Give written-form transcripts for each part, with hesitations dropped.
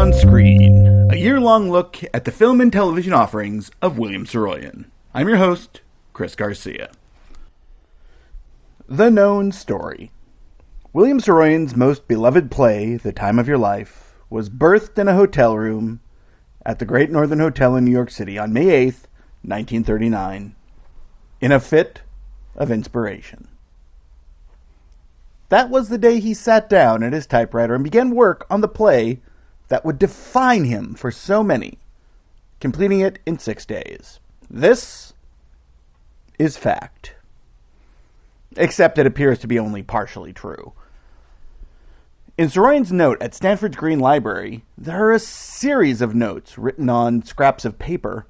on Screen, a year-long look at the film and television offerings of William Saroyan. I'm your host, Chris Garcia. The Known Story. William Saroyan's most beloved play, The Time of Your Life, was birthed in a hotel room at the Great Northern Hotel in New York City on May 8th, 1939, in a fit of inspiration. That was the day he sat down at his typewriter and began work on the play that would define him for so many, completing it in 6 days. This is fact. Except it appears to be only partially true. In Saroyan's note at Stanford's Green Library, there are a series of notes written on scraps of paper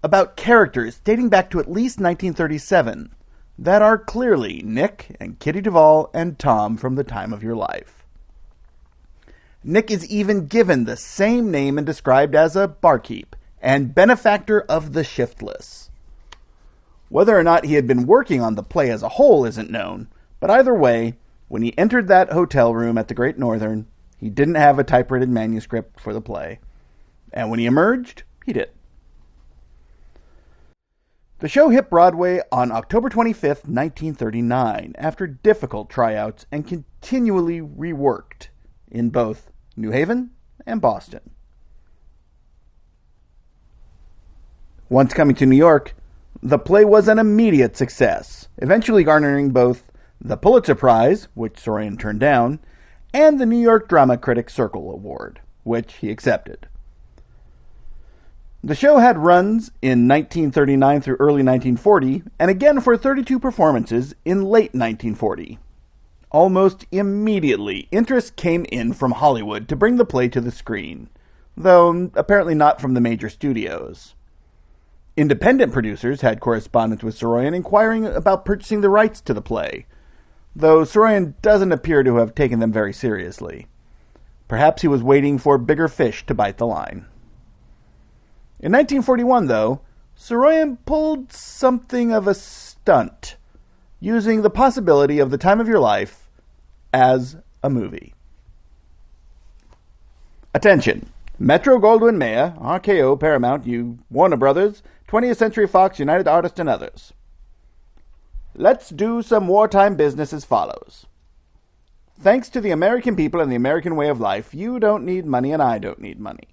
about characters dating back to at least 1937 that are clearly Nick and Kitty Duvall and Tom from The Time of Your Life. Nick is even given the same name and described as a barkeep and benefactor of the shiftless. Whether or not he had been working on the play as a whole isn't known, but either way, when he entered that hotel room at the Great Northern, he didn't have a typewritten manuscript for the play. And when he emerged, he did. The show hit Broadway on October 25th, 1939, after difficult tryouts and continually reworked in both New Haven and Boston. Once coming to New York, the play was an immediate success, eventually garnering both the Pulitzer Prize, which Saroyan turned down, and the New York Drama Critics Circle Award, which he accepted. The show had runs in 1939 through early 1940, and again for 32 performances in late 1940. Almost immediately, interest came in from Hollywood to bring the play to the screen, though apparently not from the major studios. Independent producers had correspondence with Saroyan inquiring about purchasing the rights to the play, though Saroyan doesn't appear to have taken them very seriously. Perhaps he was waiting for bigger fish to bite the line. In 1941, though, Saroyan pulled something of a stunt, using the possibility of The Time of Your Life as a movie. Attention! Metro-Goldwyn-Mayer, RKO, Paramount, Warner Brothers, 20th Century Fox, United Artists, and others. Let's do some wartime business as follows. Thanks to the American people and the American way of life, you don't need money and I don't need money.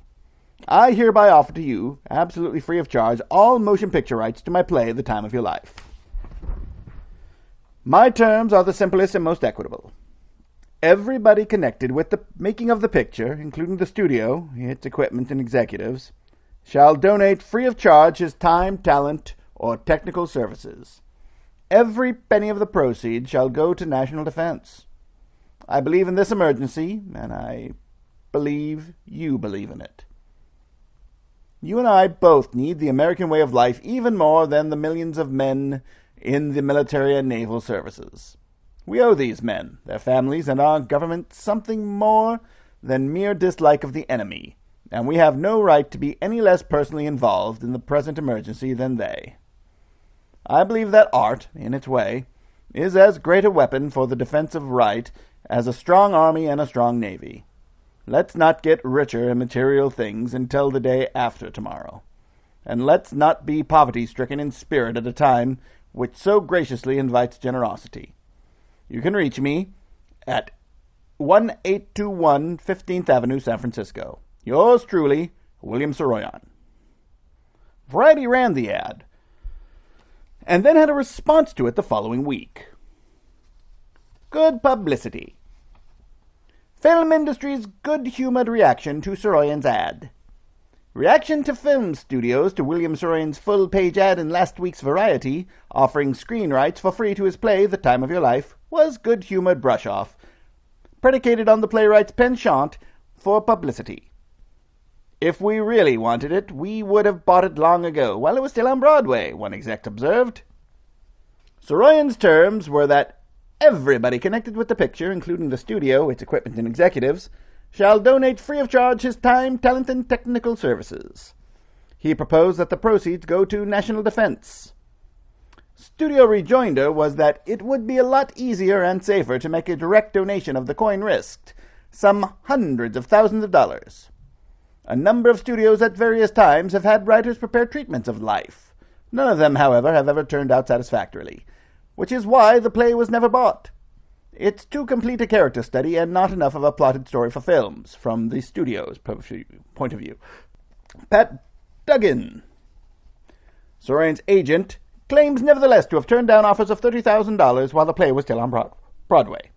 I hereby offer to you, absolutely free of charge, all motion picture rights to my play, The Time of Your Life. My terms are the simplest and most equitable. Everybody connected with the making of the picture, including the studio, its equipment, and executives, shall donate free of charge his time, talent, or technical services. Every penny of the proceeds shall go to national defense. I believe in this emergency, and I believe you believe in it. You and I both need the American way of life even more than the millions of men in the military and naval services. We owe these men, their families, and our government something more than mere dislike of the enemy, and we have no right to be any less personally involved in the present emergency than they. I believe that art, in its way, is as great a weapon for the defense of right as a strong army and a strong navy. Let's not get richer in material things until the day after tomorrow. And let's not be poverty-stricken in spirit at a time which so graciously invites generosity. You can reach me at 1821 15th Avenue, San Francisco. Yours truly, William Saroyan. Variety ran the ad, and then had a response to it the following week. Good publicity. Film industry's good-humored reaction to Saroyan's ad. Reaction to film studios to William Saroyan's full-page ad in last week's Variety, offering screen rights for free to his play, The Time of Your Life, was good-humored brush-off, predicated on the playwright's penchant for publicity. If we really wanted it, we would have bought it long ago, while it was still on Broadway, one exec observed. Saroyan's terms were that everybody connected with the picture, including the studio, its equipment, and executives, shall donate free of charge his time, talent, and technical services. He proposed that the proceeds go to national defense. Studio rejoinder was that it would be a lot easier and safer to make a direct donation of the coin risked, some hundreds of thousands of dollars. A number of studios at various times have had writers prepare treatments of life. None of them, however, have ever turned out satisfactorily, which is why the play was never bought. It's too complete a character study and not enough of a plotted story for films, from the studio's point of view. Pat Duggan, Saroyan's agent, claims nevertheless to have turned down offers of $30,000 while the play was still on Broadway.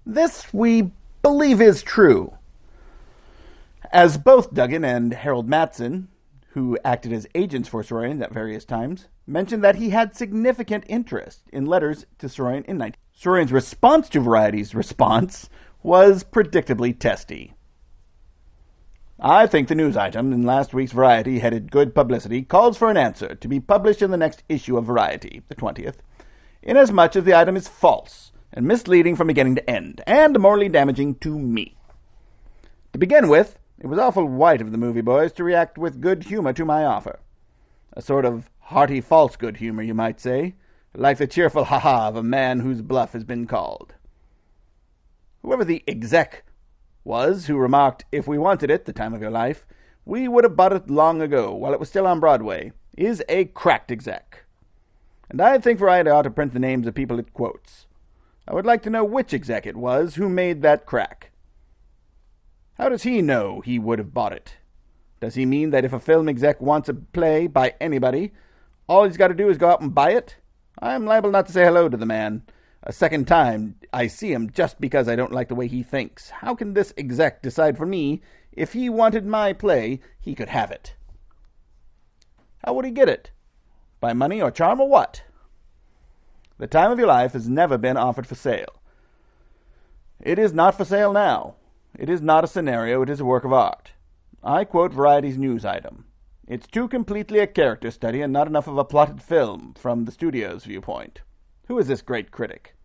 This, we believe, is true, as both Duggan and Harold Matson, who acted as agents for Saroyan at various times, mentioned that he had significant interest in letters to Saroyan in 19. Saroyan's response to Variety's response was predictably testy. I think the news item in last week's Variety, headed Good Publicity, calls for an answer to be published in the next issue of Variety, the 20th, inasmuch as the item is false and misleading from beginning to end, and morally damaging to me. To begin with, it was awful white of the movie boys to react with good humor to my offer. A sort of hearty false good humor, you might say, like the cheerful ha-ha of a man whose bluff has been called. Whoever the exec was who remarked, "If we wanted it, the time of your life, we would have bought it long ago, while it was still on Broadway," is a cracked exec. And I think Variety ought to print the names of people it quotes. I would like to know which exec it was who made that crack. How does he know he would have bought it? Does he mean that if a film exec wants a play by anybody, all he's got to do is go out and buy it? I'm liable not to say hello to the man a second time I see him just because I don't like the way he thinks. How can this exec decide for me if he wanted my play, he could have it? How would he get it? By money or charm or what? The Time of Your Life has never been offered for sale. It is not for sale now. It is not a scenario, it is a work of art. I quote Variety's news item. It's too completely a character study and not enough of a plotted film from the studio's viewpoint. Who is this great critic?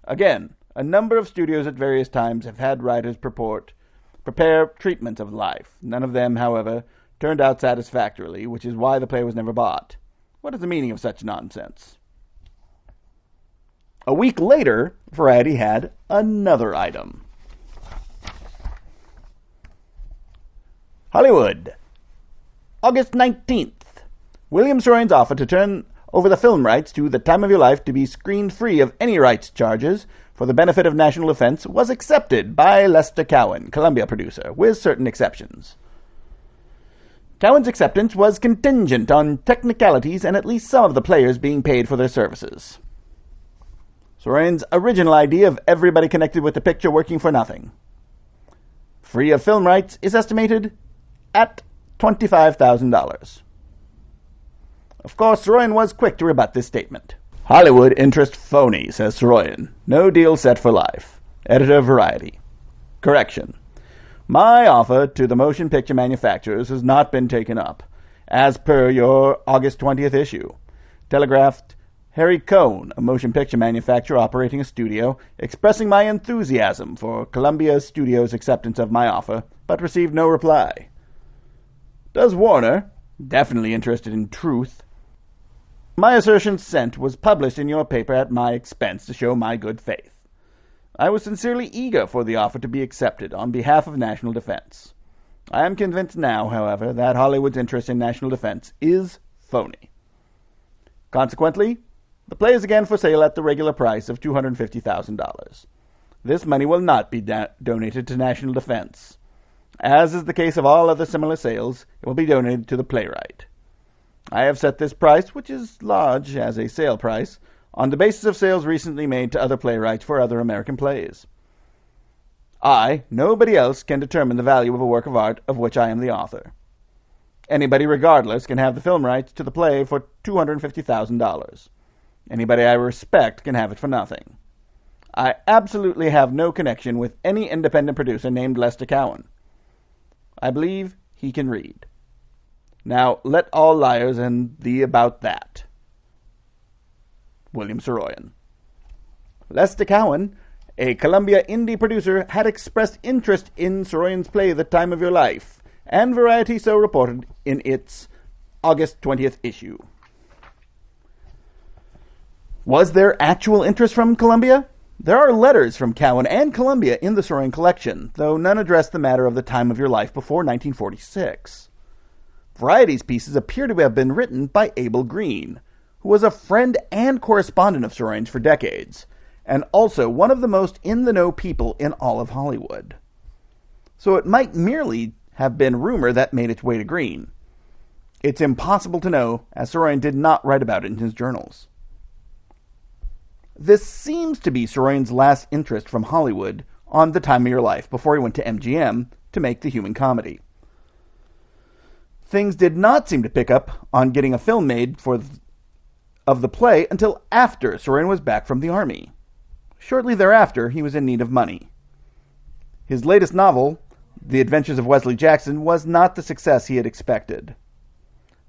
Again, a number of studios at various times have had writers prepare treatments of life. None of them, however, turned out satisfactorily, which is why the play was never bought. What is the meaning of such nonsense? A week later, Variety had another item. Hollywood, August 19th. William Saroyan's offer to turn over the film rights to The Time of Your Life to be screened free of any rights charges for the benefit of national defense was accepted by Lester Cowan, Columbia producer, with certain exceptions. Cowan's acceptance was contingent on technicalities and at least some of the players being paid for their services. Saroyan's original idea of everybody connected with the picture working for nothing, free of film rights, is estimated at $25,000. Of course, Saroyan was quick to rebut this statement. Hollywood interest phony, says Saroyan. No deal set for life. Editor of Variety. Correction. My offer to the motion picture manufacturers has not been taken up, as per your August 20th issue. Telegraphed Harry Cohn, a motion picture manufacturer operating a studio, expressing my enthusiasm for Columbia Studios' acceptance of my offer, but received no reply. Does Warner, definitely interested in truth, my assertion sent was published in your paper at my expense to show my good faith. I was sincerely eager for the offer to be accepted on behalf of national defense. I am convinced now, however, that Hollywood's interest in national defense is phony. Consequently, the play is again for sale at the regular price of $250,000. This money will not be donated to national defense. As is the case of all other similar sales, it will be donated to the playwright. I have set this price, which is large as a sale price, on the basis of sales recently made to other playwrights for other American plays. I, nobody else, can determine the value of a work of art of which I am the author. Anybody regardless can have the film rights to the play for $250,000. Anybody I respect can have it for nothing. I absolutely have no connection with any independent producer named Lester Cowan. I believe he can read. Now let all liars and thee about that. William Saroyan. Lester Cowan, a Columbia indie producer, had expressed interest in Saroyan's play The Time of Your Life, and Variety so reported in its August 20th issue. Was there actual interest from Columbia? There are letters from Cowan and Columbia in the Saroyan collection, though none address the matter of the time of your life before 1946. Variety's pieces appear to have been written by Abel Green, who was a friend and correspondent of Saroyan's for decades, and also one of the most in-the-know people in all of Hollywood. So it might merely have been rumor that made its way to Green. It's impossible to know, as Saroyan did not write about it in his journals. This seems to be Saroyan's last interest from Hollywood on The Time of Your Life before he went to MGM to make the human comedy. Things did not seem to pick up on getting a film made of the play until after Saroyan was back from the army. Shortly thereafter, he was in need of money. His latest novel, The Adventures of Wesley Jackson, was not the success he had expected.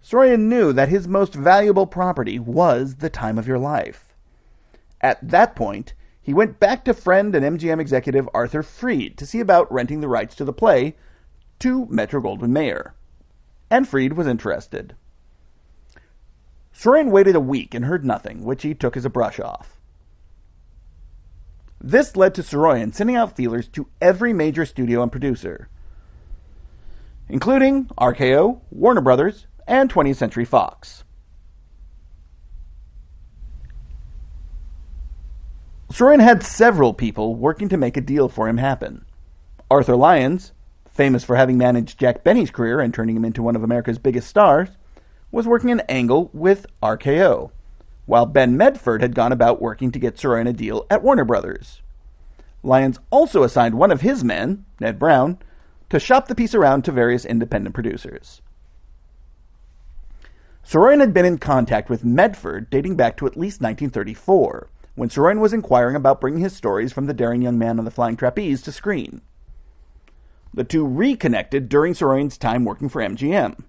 Saroyan knew that his most valuable property was The Time of Your Life. At that point, he went back to friend and MGM executive Arthur Freed to see about renting the rights to the play to Metro-Goldwyn-Mayer. And Freed was interested. Saroyan waited a week and heard nothing, which he took as a brush-off. This led to Saroyan sending out feelers to every major studio and producer, including RKO, Warner Brothers, and 20th Century Fox. Saroyan had several people working to make a deal for him happen. Arthur Lyons, famous for having managed Jack Benny's career and turning him into one of America's biggest stars, was working an angle with RKO, while Ben Medford had gone about working to get Saroyan a deal at Warner Brothers. Lyons also assigned one of his men, Ned Brown, to shop the piece around to various independent producers. Saroyan had been in contact with Medford dating back to at least 1934, when Saroyan was inquiring about bringing his stories from The Daring Young Man on the Flying Trapeze to screen. The two reconnected during Saroyan's time working for MGM.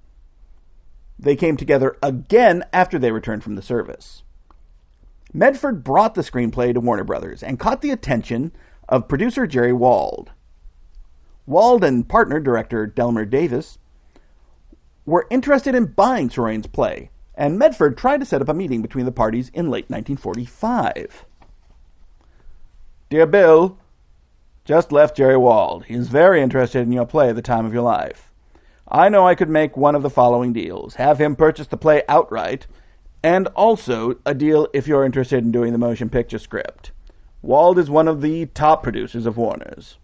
They came together again after they returned from the service. Medford brought the screenplay to Warner Brothers and caught the attention of producer Jerry Wald. Wald and partner director Delmer Davis were interested in buying Saroyan's play, and Medford tried to set up a meeting between the parties in late 1945. Dear Bill, just left Jerry Wald. He is very interested in your play, The Time of Your Life. I know I could make one of the following deals. Have him purchase the play outright, and also a deal if you're interested in doing the motion picture script. Wald is one of the top producers of Warner's.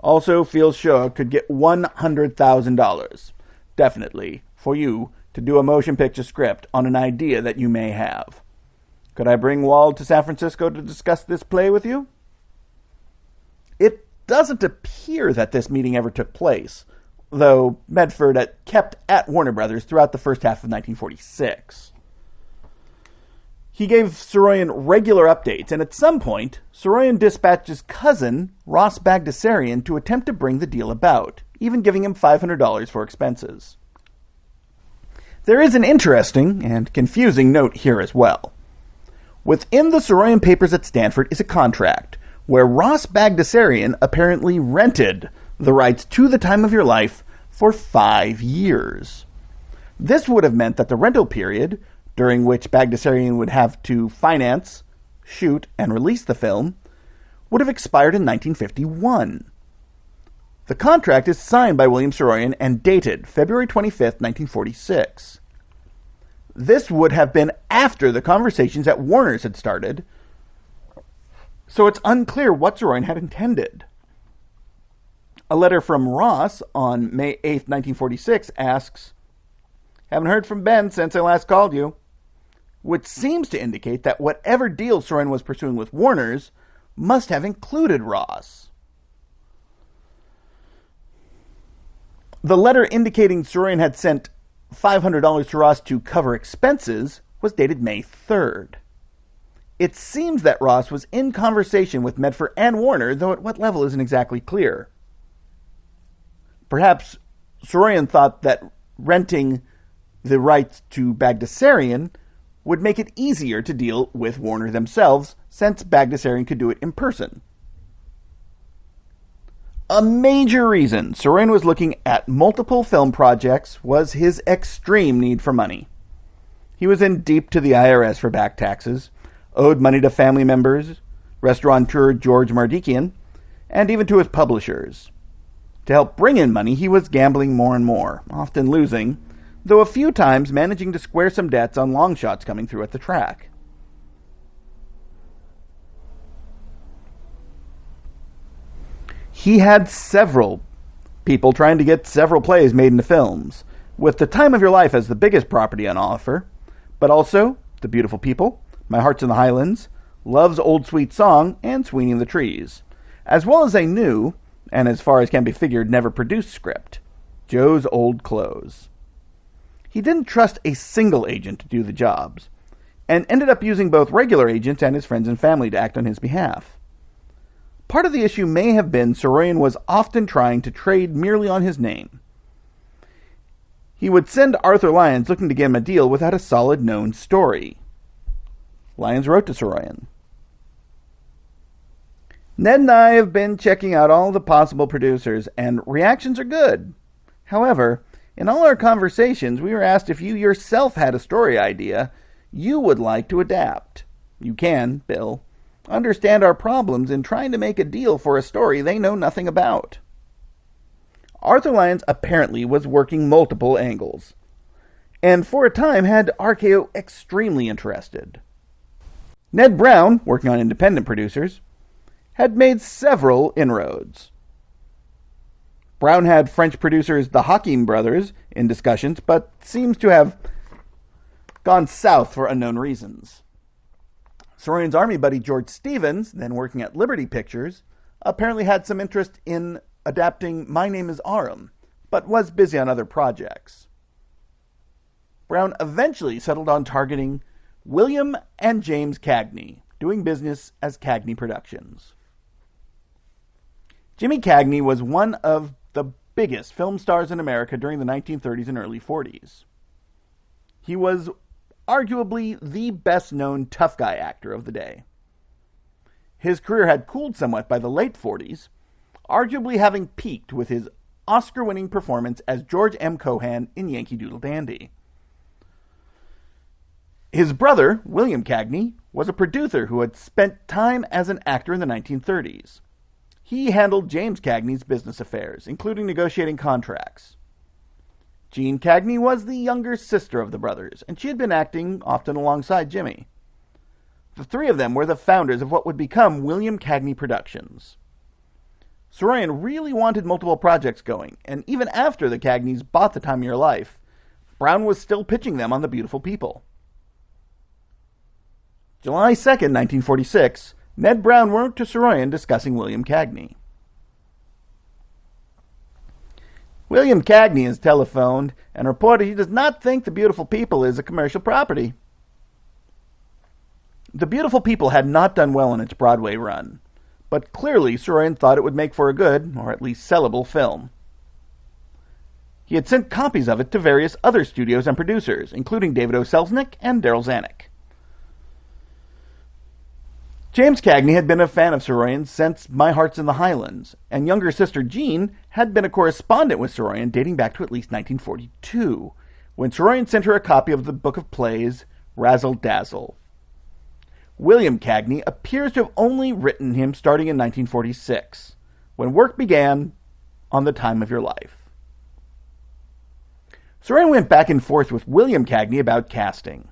Also feels sure could get $100,000, definitely, for you to do a motion picture script on an idea that you may have. Could I bring Wald to San Francisco to discuss this play with you? It doesn't appear that this meeting ever took place, though Medford kept at Warner Brothers throughout the first half of 1946. He gave Saroyan regular updates, and at some point, Saroyan dispatched his cousin, Ross Bagdasarian, to attempt to bring the deal about, even giving him $500 for expenses. There is an interesting and confusing note here as well. Within the Saroyan papers at Stanford is a contract where Ross Bagdasarian apparently rented the rights to The Time of Your Life for 5 years. This would have meant that the rental period, during which Bagdasarian would have to finance, shoot, and release the film, would have expired in 1951. The contract is signed by William Saroyan and dated February 25, 1946. This would have been after the conversations at Warner's had started, so it's unclear what Saroyan had intended. A letter from Ross on May 8, 1946 asks, "Haven't heard from Ben since I last called you," which seems to indicate that whatever deal Saroyan was pursuing with Warner's must have included Ross. The letter indicating Saroyan had sent $500 to Ross to cover expenses was dated May 3rd. It seems that Ross was in conversation with Medford and Warner, though at what level isn't exactly clear. Perhaps Saroyan thought that renting the rights to Bagdasarian would make it easier to deal with Warner themselves, since Bagdasarian could do it in person. A major reason Saroyan was looking at multiple film projects was his extreme need for money. He was in deep to the IRS for back taxes, owed money to family members, restaurateur George Mardikian, and even to his publishers. To help bring in money, he was gambling more and more, often losing, though a few times managing to square some debts on long shots coming through at the track. He had several people trying to get several plays made into films, with The Time of Your Life as the biggest property on offer, but also The Beautiful People, My Heart's in the Highlands, Love's Old Sweet Song, and Sweeney and the Trees, as well as a new, and as far as can be figured, never produced script, Joe's Old Clothes. He didn't trust a single agent to do the jobs, and ended up using both regular agents and his friends and family to act on his behalf. Part of the issue may have been Saroyan was often trying to trade merely on his name. He would send Arthur Lyons looking to get him a deal without a solid known story. Lyons wrote to Saroyan, "Ned and I have been checking out all the possible producers, and reactions are good. However, in all our conversations, we were asked if you yourself had a story idea you would like to adapt. You can, Bill, understand our problems in trying to make a deal for a story they know nothing about." Arthur Lyons apparently was working multiple angles, and for a time had RKO extremely interested. Ned Brown, working on independent producers, had made several inroads. Brown had French producers the Hakim brothers in discussions, but seems to have gone south for unknown reasons. Saroyan's army buddy George Stevens, then working at Liberty Pictures, apparently had some interest in adapting My Name is Aram, but was busy on other projects. Brown eventually settled on targeting William and James Cagney, doing business as Cagney Productions. Jimmy Cagney was one of the biggest film stars in America during the 1930s and early 40s. He was arguably the best-known tough guy actor of the day. His career had cooled somewhat by the late 40s, arguably having peaked with his Oscar-winning performance as George M. Cohan in Yankee Doodle Dandy. His brother, William Cagney, was a producer who had spent time as an actor in the 1930s. He handled James Cagney's business affairs, including negotiating contracts. Jeanne Cagney was the younger sister of the brothers, and she had been acting often alongside Jimmy. The three of them were the founders of what would become William Cagney Productions. Saroyan really wanted multiple projects going, and even after the Cagneys bought The Time of Your Life, Brown was still pitching them on The Beautiful People. July 2nd, 1946, Ned Brown wrote to Saroyan discussing William Cagney. "William Cagney has telephoned and reported he does not think The Beautiful People is a commercial property." The Beautiful People had not done well in its Broadway run, but clearly Saroyan thought it would make for a good, or at least sellable, film. He had sent copies of it to various other studios and producers, including David O. Selznick and Daryl Zanuck. James Cagney had been a fan of Saroyan since My Heart's in the Highlands, and younger sister Jeanne had been a correspondent with Saroyan dating back to at least 1942, when Saroyan sent her a copy of the book of plays, Razzle Dazzle. William Cagney appears to have only written him starting in 1946, when work began on The Time of Your Life. Saroyan went back and forth with William Cagney about casting.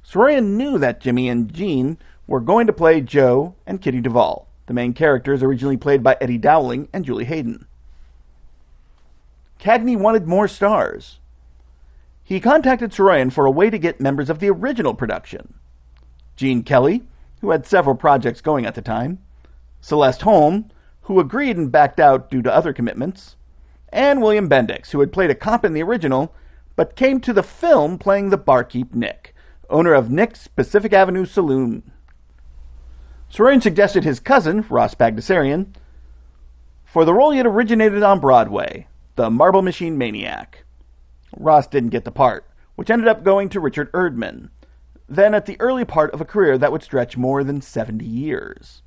Saroyan knew that Jimmy and Jeanne were going to play Joe and Kitty Duvall, the main characters originally played by Eddie Dowling and Julie Hayden. Cagney wanted more stars. He contacted Saroyan for a way to get members of the original production. Gene Kelly, who had several projects going at the time, Celeste Holm, who agreed and backed out due to other commitments, and William Bendix, who had played a cop in the original, but came to the film playing the barkeep Nick, owner of Nick's Pacific Avenue Saloon. Saroyan suggested his cousin, Ross Bagdasarian, for the role he had originated on Broadway, the Marble Machine Maniac. Ross didn't get the part, which ended up going to Richard Erdman, then at the early part of a career that would stretch more than 70 years.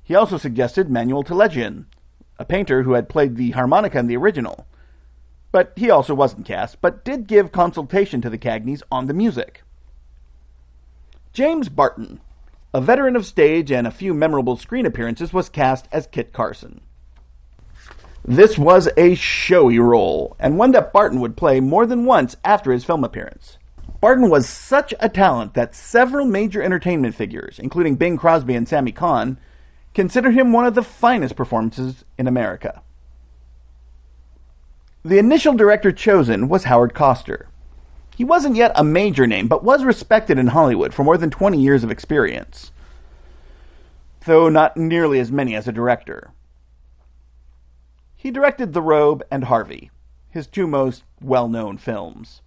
He also suggested Manuel Telegian, a painter who had played the harmonica in the original, but he also wasn't cast, but did give consultation to the Cagneys on the music. James Barton, A veteran of stage and a few memorable screen appearances, was cast as Kit Carson. This was a showy role, and one that Barton would play more than once after his film appearance. Barton was such a talent that several major entertainment figures, including Bing Crosby and Sammy Cahn, considered him one of the finest performances in America. The initial director chosen was Howard Koster. He wasn't yet a major name, but was respected in Hollywood for more than 20 years of experience, though not nearly as many as a director. He directed The Robe and Harvey, his two most well-known films.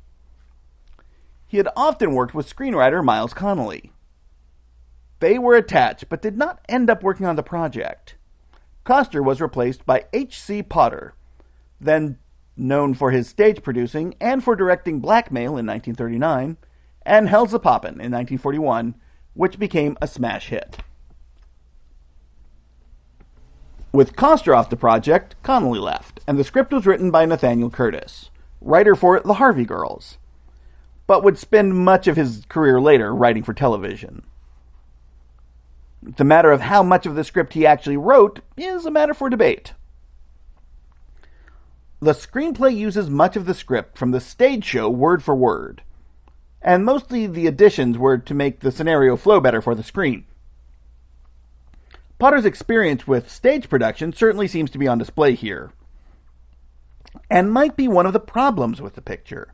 He had often worked with screenwriter Miles Connelly. They were attached, but did not end up working on the project. Koster was replaced by H.C. Potter, then known for his stage producing and for directing Blackmail in 1939 and Hell's a Poppin' in 1941, which became a smash hit. With Koster off the project, Connelly left, and the script was written by Nathaniel Curtis, writer for The Harvey Girls, but would spend much of his career later writing for television. The matter of how much of the script he actually wrote is a matter for debate. The screenplay uses much of the script from the stage show word for word, and mostly the additions were to make the scenario flow better for the screen. Potter's experience with stage production certainly seems to be on display here, and might be one of the problems with the picture.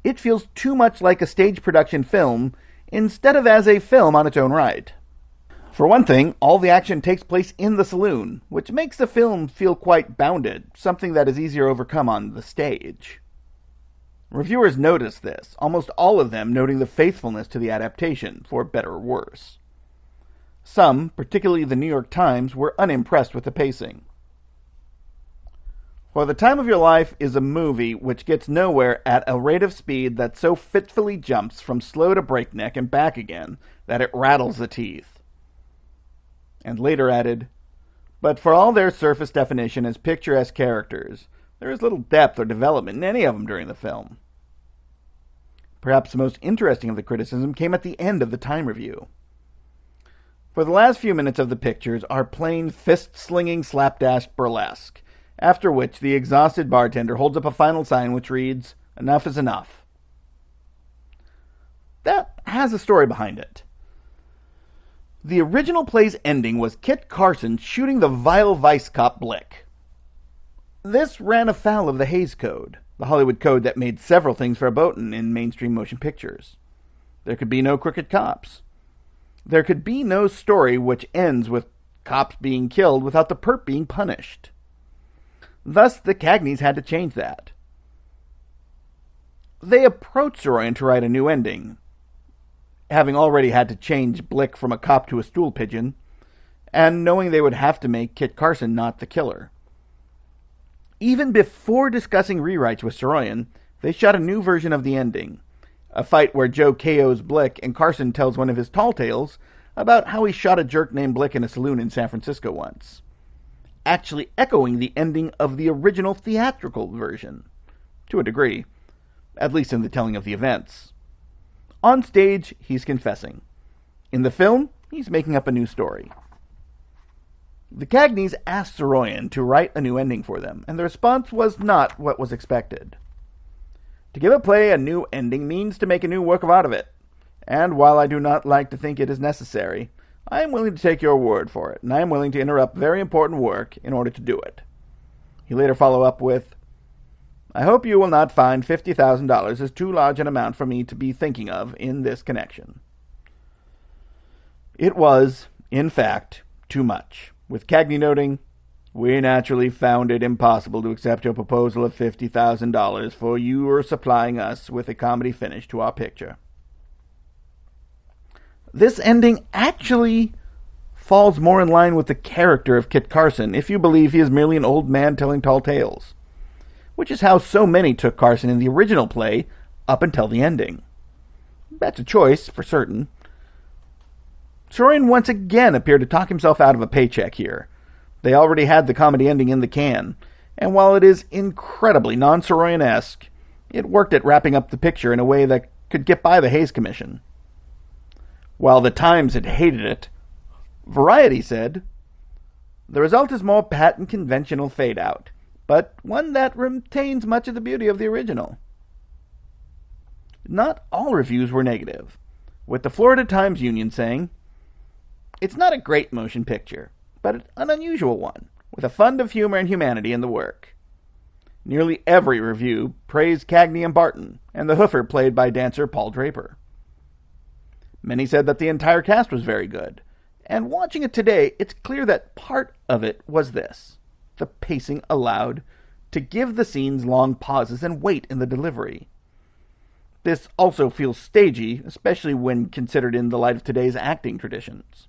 It feels too much like a stage production film instead of as a film on its own right. For one thing, all the action takes place in the saloon, which makes the film feel quite bounded, something that is easier overcome on the stage. Reviewers noticed this, almost all of them noting the faithfulness to the adaptation, for better or worse. Some, particularly the New York Times, were unimpressed with the pacing. For the Time of Your Life is a movie which gets nowhere at a rate of speed that so fitfully jumps from slow to breakneck and back again that it rattles the teeth. And later added, but for all their surface definition as picturesque characters, there is little depth or development in any of them during the film. Perhaps the most interesting of the criticism came at the end of the Time review. For the last few minutes of the pictures are plain fist-slinging slapdash burlesque, after which the exhausted bartender holds up a final sign which reads, "Enough is enough." That has a story behind it. The original play's ending was Kit Carson shooting the vile vice cop Blick. This ran afoul of the Hays Code, the Hollywood code that made several things verboten in mainstream motion pictures. There could be no crooked cops. There could be no story which ends with cops being killed without the perp being punished. Thus, the Cagneys had to change that. They approached Saroyan to write a new ending, having already had to change Blick from a cop to a stool pigeon, and knowing they would have to make Kit Carson not the killer. Even before discussing rewrites with Saroyan, they shot a new version of the ending, a fight where Joe KOs Blick and Carson tells one of his tall tales about how he shot a jerk named Blick in a saloon in San Francisco once, actually echoing the ending of the original theatrical version, to a degree, at least in the telling of the events. On stage, he's confessing. In the film, he's making up a new story. The Cagneys asked Saroyan to write a new ending for them, and the response was not what was expected. To give a play a new ending means to make a new work out of it, and while I do not like to think it is necessary, I am willing to take your word for it, and I am willing to interrupt very important work in order to do it. He later followed up with, I hope you will not find $50,000 as too large an amount for me to be thinking of in this connection. It was, in fact, too much, with Cagney noting, we naturally found it impossible to accept your proposal of $50,000, for you were supplying us with a comedy finish to our picture. This ending actually falls more in line with the character of Kit Carson if you believe he is merely an old man telling tall tales, which is how so many took Carson in the original play up until the ending. That's a choice, for certain. Saroyan once again appeared to talk himself out of a paycheck here. They already had the comedy ending in the can, and while it is incredibly non-Saroyan-esque, it worked at wrapping up the picture in a way that could get by the Hays Commission. While the Times had hated it, Variety said, "The result is more pat and conventional fade-out, but one that retains much of the beauty of the original." Not all reviews were negative, with the Florida Times Union saying, "It's not a great motion picture, but an unusual one, with a fund of humor and humanity in the work." Nearly every review praised Cagney and Barton, and the hoofer played by dancer Paul Draper. Many said that the entire cast was very good, and watching it today, it's clear that part of it was this: the pacing allowed to give the scenes long pauses and weight in the delivery. This also feels stagey, especially when considered in the light of today's acting traditions.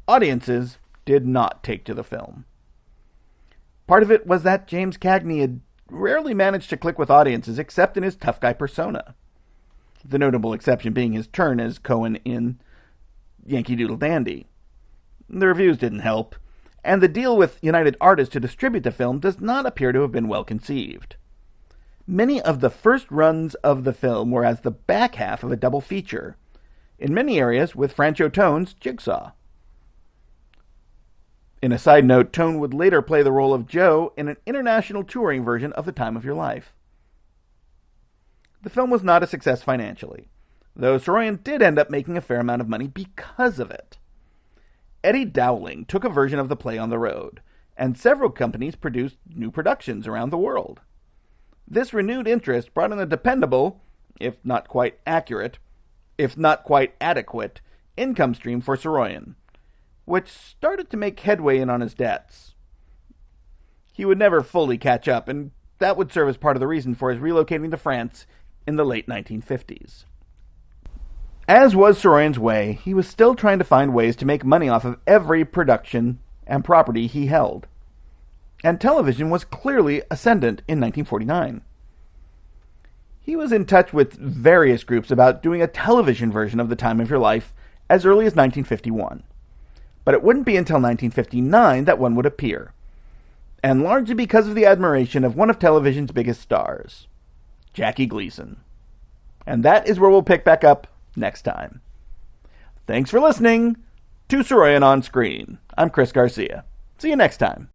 Audiences did not take to the film. Part of it was that James Cagney had rarely managed to click with audiences except in his tough guy persona, the notable exception being his turn as Cohen in Yankee Doodle Dandy. The reviews didn't help, and the deal with United Artists to distribute the film does not appear to have been well conceived. Many of the first runs of the film were as the back half of a double feature, in many areas with Francho Tone's Jigsaw. In a side note, Tone would later play the role of Joe in an international touring version of The Time of Your Life. The film was not a success financially, though Saroyan did end up making a fair amount of money because of it. Eddie Dowling took a version of the play on the road, and several companies produced new productions around the world. This renewed interest brought in a dependable, if not quite accurate, if not quite adequate, income stream for Saroyan, which started to make headway in on his debts. He would never fully catch up, and that would serve as part of the reason for his relocating to France in the late 1950s. As was Saroyan's way, he was still trying to find ways to make money off of every production and property he held. And television was clearly ascendant in 1949. He was in touch with various groups about doing a television version of The Time of Your Life as early as 1951. But it wouldn't be until 1959 that one would appear, and largely because of the admiration of one of television's biggest stars, Jackie Gleason. And that is where we'll pick back up next time. Thanks for listening to Saroyan on Screen. I'm Chris Garcia. See you next time.